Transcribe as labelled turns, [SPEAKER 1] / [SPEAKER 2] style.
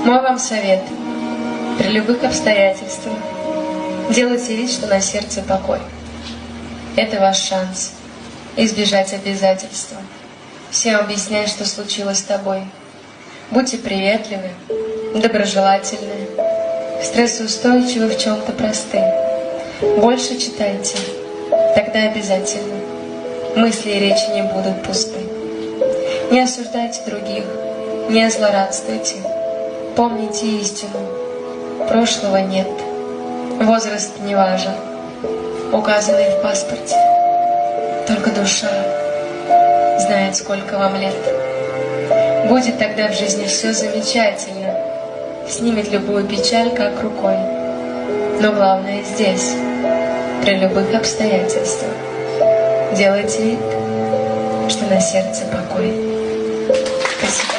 [SPEAKER 1] Мой вам совет. При любых обстоятельствах делайте вид, что на сердце покой. Это ваш шанс избежать обязательства. Всем объясняй, что случилось с тобой. Будьте приветливы, доброжелательны, стрессоустойчивы, в чем-то просты. Больше читайте, тогда обязательно мысли и речи не будут пусты. Не осуждайте других, не злорадствуйте. Помните истину. Прошлого нет. Возраст не важен, указанный в паспорте. Только душа знает, сколько вам лет. Будет тогда в жизни все замечательно. Снимет любую печаль, как рукой. Но главное здесь, при любых обстоятельствах, делайте вид, что на сердце покой. Спасибо.